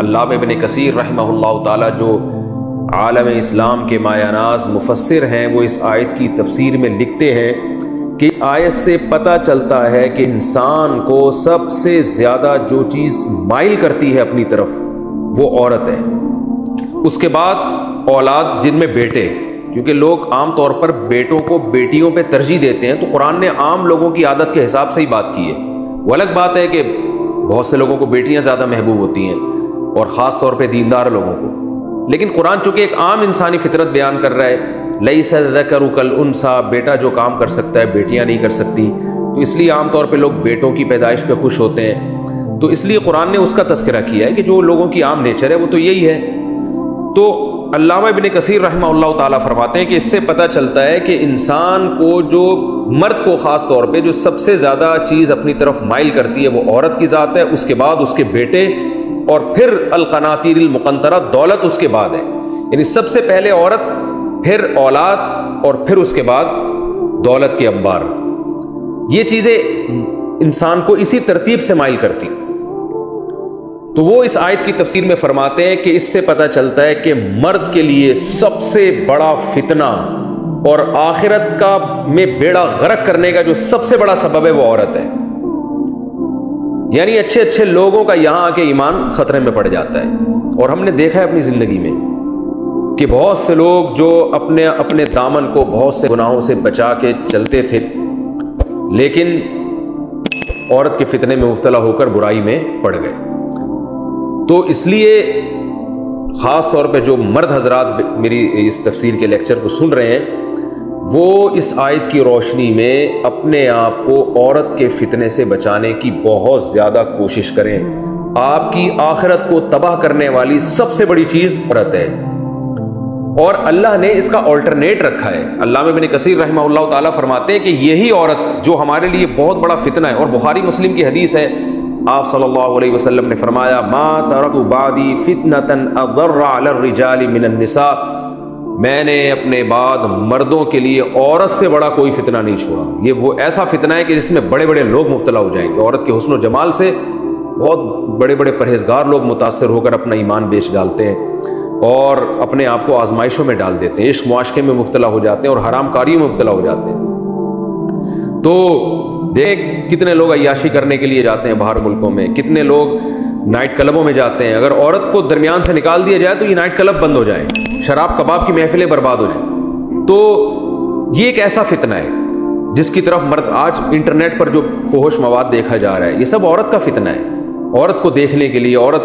علامہ ابن کثیر رحمہ اللہ تعالی جو عالم اسلام کے مایہ ناز مفسر ہیں، وہ اس آیت کی تفسیر میں لکھتے ہیں کہ اس آیت سے پتہ چلتا ہے کہ انسان کو سب سے زیادہ جو چیز مائل کرتی ہے اپنی طرف وہ عورت ہے، اس کے بعد اولاد جن میں بیٹے، کیونکہ لوگ عام طور پر بیٹوں کو بیٹیوں پہ ترجیح دیتے ہیں، تو قرآن نے عام لوگوں کی عادت کے حساب سے ہی بات کی ہے۔ وہ الگ بات ہے کہ بہت سے لوگوں کو بیٹیاں زیادہ محبوب ہوتی ہیں، اور خاص طور پہ دیندار لوگوں کو، لیکن قرآن چونکہ ایک عام انسانی فطرت بیان کر رہا ہے، لیس الذکر کالانثی، بیٹا جو کام کر سکتا ہے بیٹیاں نہیں کر سکتی، تو اس لیے عام طور پہ لوگ بیٹوں کی پیدائش پہ خوش ہوتے ہیں، تو اس لیے قرآن نے اس کا تذکرہ کیا ہے کہ جو لوگوں کی عام نیچر ہے وہ تو یہی ہے۔ تو علامہ ابن کثیر رحمہ اللہ تعالیٰ فرماتے ہیں کہ اس سے پتہ چلتا ہے کہ انسان کو، جو مرد کو خاص طور پہ جو سب سے زیادہ چیز اپنی طرف مائل کرتی ہے وہ عورت کی ذات ہے، اس کے بعد اس کے بیٹے، اور پھر القناطیر المقنطرہ، دولت اس کے بعد ہے، یعنی سب سے پہلے عورت، پھر اولاد، اور پھر اس کے بعد دولت کے انبار۔ یہ چیزیں انسان کو اسی ترتیب سے مائل کرتی۔ تو وہ اس آیت کی تفسیر میں فرماتے ہیں کہ اس سے پتہ چلتا ہے کہ مرد کے لیے سب سے بڑا فتنہ اور آخرت کا میں بیڑا غرق کرنے کا جو سب سے بڑا سبب ہے وہ عورت ہے، یعنی اچھے اچھے لوگوں کا یہاں آ کے ایمان خطرے میں پڑ جاتا ہے۔ اور ہم نے دیکھا ہے اپنی زندگی میں کہ بہت سے لوگ جو اپنے دامن کو بہت سے گناہوں سے بچا کے چلتے تھے، لیکن عورت کے فتنے میں مبتلا ہو کر برائی میں پڑ گئے۔ تو اس لیے خاص طور پہ جو مرد حضرات میری اس تفسیر کے لیکچر کو سن رہے ہیں، وہ اس آیت کی روشنی میں اپنے آپ کو عورت کے فتنے سے بچانے کی بہت زیادہ کوشش کریں۔ آپ کی آخرت کو تباہ کرنے والی سب سے بڑی چیز عورت ہے، اور اللہ نے اس کا آلٹرنیٹ رکھا ہے۔ علامہ ابن کثیر رحمہ اللہ تعالیٰ فرماتے ہیں کہ یہی عورت جو ہمارے لیے بہت بڑا فتنہ ہے، اور بخاری مسلم کی حدیث ہے، آپ صلی اللہ علیہ وسلم نے فرمایا ما ترکت بعدی فتنة اضر علی الرجال من النساء، میں نے اپنے بعد مردوں کے لیے عورت سے بڑا کوئی فتنہ نہیں چھوڑا۔ یہ وہ ایسا فتنہ ہے کہ جس میں بڑے بڑے لوگ مبتلا ہو جائیں گے۔ عورت کے حسن و جمال سے بہت بڑے بڑے پرہیزگار لوگ متاثر ہو کر اپنا ایمان بیچ ڈالتے ہیں، اور اپنے آپ کو آزمائشوں میں ڈال دیتے ہیں، عشق معاشقے میں مبتلا ہو جاتے ہیں، اور حرام کاریوں میں مبتلا ہو جاتے ہیں۔ تو دیکھ کتنے لوگ عیاشی کرنے کے لیے جاتے ہیں باہر ملکوں میں، کتنے لوگ نائٹ کلبوں میں جاتے ہیں۔ اگر عورت کو درمیان سے نکال دیا جائے تو یہ نائٹ کلب بند ہو جائیں، شراب کباب کی محفلیں برباد ہو جائیں۔ تو یہ ایک ایسا فتنہ ہے جس کی طرف مرد، آج انٹرنیٹ پر جو فحش مواد دیکھا جا رہا ہے، یہ سب عورت کا فتنہ ہے۔ عورت کو دیکھنے کے لیے، عورت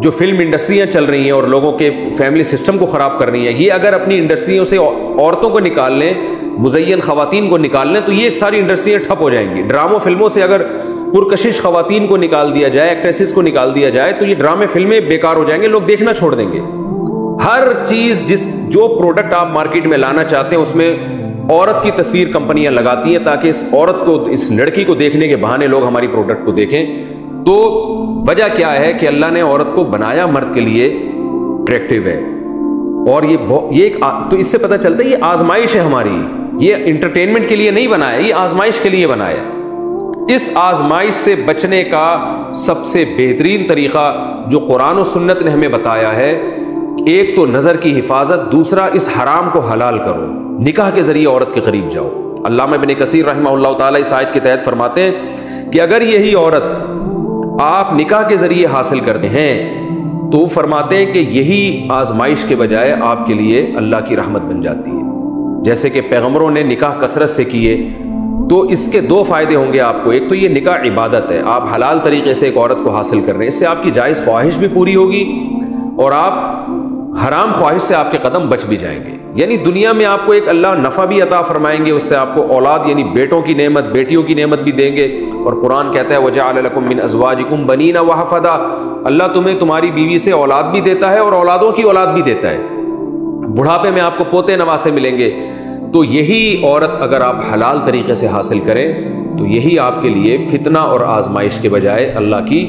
جو فلم انڈسٹریاں چل رہی ہیں اور لوگوں کے فیملی سسٹم کو خراب کر رہی ہیں، یہ اگر اپنی انڈسٹریوں سے عورتوں کو نکال لیں، مزین خواتین کو نکال لیں، تو یہ ساری انڈسٹریاں ٹھپ ہو جائیں گی۔ ڈراموں فلموں سے اگر پرکشش خواتین کو نکال دیا جائے، ایکٹریسز کو نکال دیا جائے، تو یہ ڈرامے فلمیں بیکار ہو جائیں گے، لوگ دیکھنا چھوڑ دیں گے۔ ہر چیز، جو پروڈکٹ آپ مارکیٹ میں لانا چاہتے ہیں، اس میں عورت کی تصویر کمپنیاں لگاتی ہیں تاکہ اس عورت کو، اس لڑکی کو دیکھنے کے بہانے لوگ ہماری پروڈکٹ کو دیکھیں۔ تو وجہ کیا ہے کہ اللہ نے عورت کو بنایا مرد کے لیے اٹریکٹیو ہے، اور یہ تو اس سے پتہ چلتا ہے یہ آزمائش ہے ہماری، یہ انٹرٹینمنٹ کے لیے نہیں بنایا، یہ آزمائش کے لیے بنایا۔ اس آزمائش سے بچنے کا سب سے بہترین طریقہ جو قرآن و سنت نے ہمیں بتایا ہے، ایک تو نظر کی حفاظت، دوسرا اس حرام کو حلال کرو، نکاح کے ذریعے عورت کے قریب جاؤ۔ علامہ ابن کثیر رحمہ اللہ تعالیٰ اس آیت کے تحت فرماتے ہیں کہ اگر یہی عورت آپ نکاح کے ذریعے حاصل کرتے ہیں تو وہ فرماتے ہیں کہ یہی آزمائش کے بجائے آپ کے لیے اللہ کی رحمت بن جاتی ہے۔ جیسے کہ پیغمبروں نے نکاح کثرت سے کیے، تو اس کے دو فائدے ہوں گے آپ کو۔ ایک تو یہ نکاح عبادت ہے، آپ حلال طریقے سے ایک عورت کو حاصل کر رہے ہیں، اس سے آپ کی جائز خواہش بھی پوری ہوگی، اور آپ حرام خواہش سے آپ کے قدم بچ بھی جائیں گے۔ یعنی دنیا میں آپ کو ایک اللہ نفع بھی عطا فرمائیں گے، اس سے آپ کو اولاد یعنی بیٹوں کی نعمت، بیٹیوں کی نعمت بھی دیں گے۔ اور قرآن کہتا ہے وَجَعَلَ لَكُم مِّنْ أَزْوَاجِكُمْ بَنِينَ وَحَفَدًا، اللہ تمہیں تمہاری بیوی سے اولاد بھی دیتا ہے اور اولادوں کی اولاد بھی دیتا ہے، بڑھاپے میں آپ کو پوتے نواسے ملیں گے۔ تو یہی عورت اگر آپ حلال طریقے سے حاصل کریں تو یہی آپ کے لیے فتنہ اور آزمائش کے بجائے اللہ کی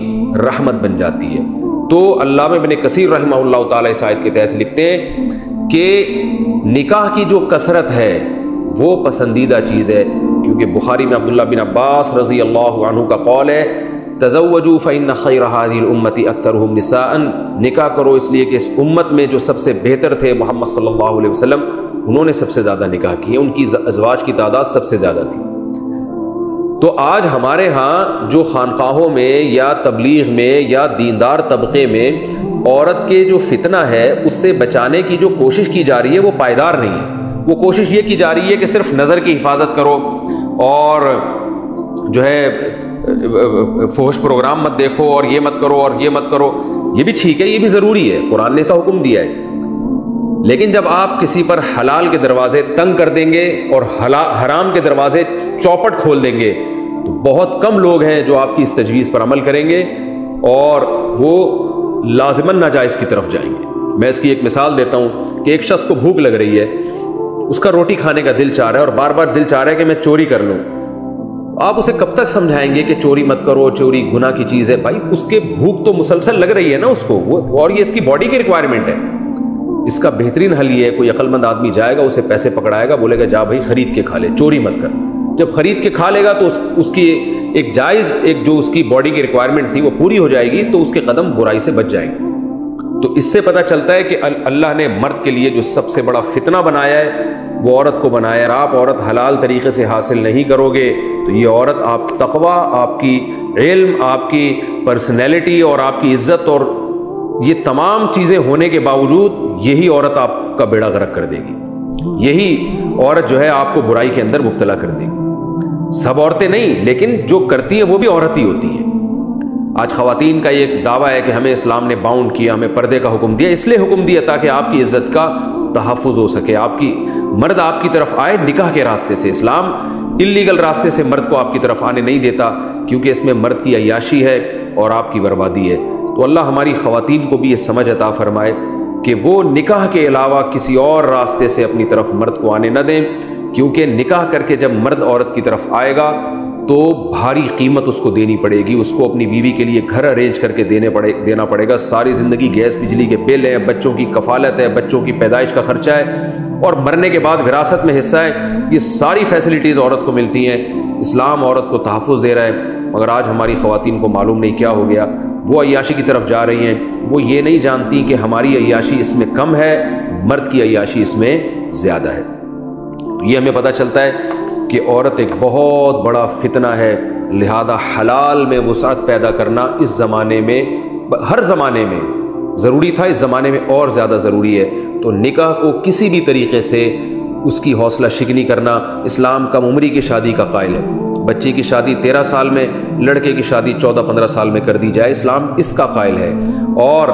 رحمت بن جاتی ہے۔ تو علامہ ابن کثیر رحمہ اللہ تعالیٰ اس آیت کے تحت لکھتے ہیں کہ نکاح کی جو کثرت ہے وہ پسندیدہ چیز ہے، کیونکہ بخاری میں عبداللہ بن عباس رضی اللہ عنہ کا قول ہے تزوجوا فإن خیر هذه الامة اکثرهم نساء، نکاح کرو اس لیے کہ اس امت میں جو سب سے بہتر تھے محمد صلی اللہ علیہ وسلم، انہوں نے سب سے زیادہ نکاح کیے، ان کی ازواج کی تعداد سب سے زیادہ تھی۔ تو آج ہمارے ہاں جو خانقاہوں میں یا تبلیغ میں یا دیندار طبقے میں عورت کے جو فتنہ ہے اس سے بچانے کی جو کوشش کی جا رہی ہے وہ پائیدار نہیں ہے۔ وہ کوشش یہ کی جا رہی ہے کہ صرف نظر کی حفاظت کرو اور جو ہے فحش پروگرام مت دیکھو اور یہ مت کرو اور یہ مت کرو۔ یہ بھی ٹھیک ہے، یہ بھی ضروری ہے، قرآن نے ایسا حکم دیا ہے، لیکن جب آپ کسی پر حلال کے دروازے تنگ کر دیں گے اور حرام کے دروازے چوپٹ کھول دیں گے تو بہت کم لوگ ہیں جو آپ کی اس تجویز پر عمل کریں گے اور وہ لازماً ناجائز کی طرف جائیں گے۔ میں اس کی ایک مثال دیتا ہوں کہ ایک شخص کو بھوک لگ رہی ہے، اس کا روٹی کھانے کا دل چاہ رہا ہے اور بار بار دل چاہ رہا ہے کہ میں چوری کر لوں۔ آپ اسے کب تک سمجھائیں گے کہ چوری مت کرو، چوری گناہ کی چیز ہے؟ بھائی اس کے بھوک تو مسلسل لگ رہی ہے نا اس کو، اور یہ اس کی باڈی کی ریکوائرمنٹ ہے۔ اس کا بہترین حل یہ ہے، کوئی عقل مند آدمی جائے گا، اسے پیسے پکڑائے گا، بولے گا جا بھائی خرید کے کھا لے، چوری مت کر۔ جب خرید کے کھا لے گا تو اس کی ایک جائز جو اس کی باڈی کی ریکوائرمنٹ تھی وہ پوری ہو جائے گی، تو اس کے قدم برائی سے بچ جائیں گے۔ تو اس سے پتہ چلتا ہے کہ اللہ نے مرد کے لیے جو سب سے بڑا فتنہ بنایا ہے وہ عورت کو بنایا ہے۔ آپ عورت حلال طریقے سے حاصل نہیں کرو گے تو یہ عورت آپ تقویٰ، آپ کی علم، آپ کی پرسنالٹی اور آپ کی عزت اور یہ تمام چیزیں ہونے کے باوجود یہی عورت آپ کا بیڑا غرق کر دے گی، یہی عورت جو ہے آپ کو برائی کے اندر مبتلا کر دے گی۔ سب عورتیں نہیں، لیکن جو کرتی ہیں وہ بھی عورت ہی ہوتی ہیں۔ آج خواتین کا یہ ایک دعویٰ ہے کہ ہمیں اسلام نے باؤنڈ کیا، ہمیں پردے کا حکم دیا، اس لیے حکم دیا تاکہ آپ کی عزت کا تحفظ ہو سکے، آپ کی مرد آپ کی طرف آئے نکاح کے راستے سے۔ اسلام اللیگل راستے سے مرد کو آپ کی طرف آنے نہیں دیتا، کیونکہ اس میں مرد کی عیاشی ہے اور آپ کی بربادی ہے۔ تو اللہ ہماری خواتین کو بھی یہ سمجھ عطا فرمائے کہ وہ نکاح کے علاوہ کسی اور راستے سے اپنی طرف مرد کو آنے نہ دیں، کیونکہ نکاح کر کے جب مرد عورت کی طرف آئے گا تو بھاری قیمت اس کو دینی پڑے گی، اس کو اپنی بیوی کے لیے گھر ارینج کر کے دینا پڑے گا، ساری زندگی گیس بجلی کے بل ہیں، بچوں کی کفالت ہے، بچوں کی پیدائش کا خرچہ ہے اور مرنے کے بعد وراثت میں حصہ ہے۔ یہ ساری فیسلٹیز عورت کو ملتی ہیں، اسلام عورت کو تحفظ دے رہا ہے، مگر آج ہماری خواتین کو معلوم نہیں کیا ہو گیا، وہ عیاشی کی طرف جا رہی ہیں، وہ یہ نہیں جانتی کہ ہماری عیاشی اس میں کم ہے، مرد کی عیاشی اس میں زیادہ ہے۔ تو یہ ہمیں پتہ چلتا ہے کہ عورت ایک بہت بڑا فتنہ ہے، لہذا حلال میں وسعت پیدا کرنا اس زمانے میں، ہر زمانے میں ضروری تھا، اس زمانے میں اور زیادہ ضروری ہے۔ تو نکاح کو کسی بھی طریقے سے اس کی حوصلہ شکنی کرنا، اسلام کم عمری کی شادی کا قائل ہے۔ بچی کی شادی 13 سال میں، لڑکے کی شادی 14-15 سال میں کر دی جائے، اسلام اس کا قائل ہے۔ اور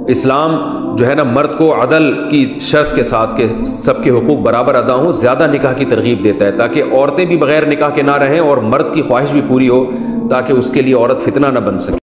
اسلام جو ہے نا مرد کو عدل کی شرط کے ساتھ کہ سب کے حقوق برابر ادا ہوں، زیادہ نکاح کی ترغیب دیتا ہے تاکہ عورتیں بھی بغیر نکاح کے نہ رہیں اور مرد کی خواہش بھی پوری ہو، تاکہ اس کے لیے عورت فتنہ نہ بن سکے۔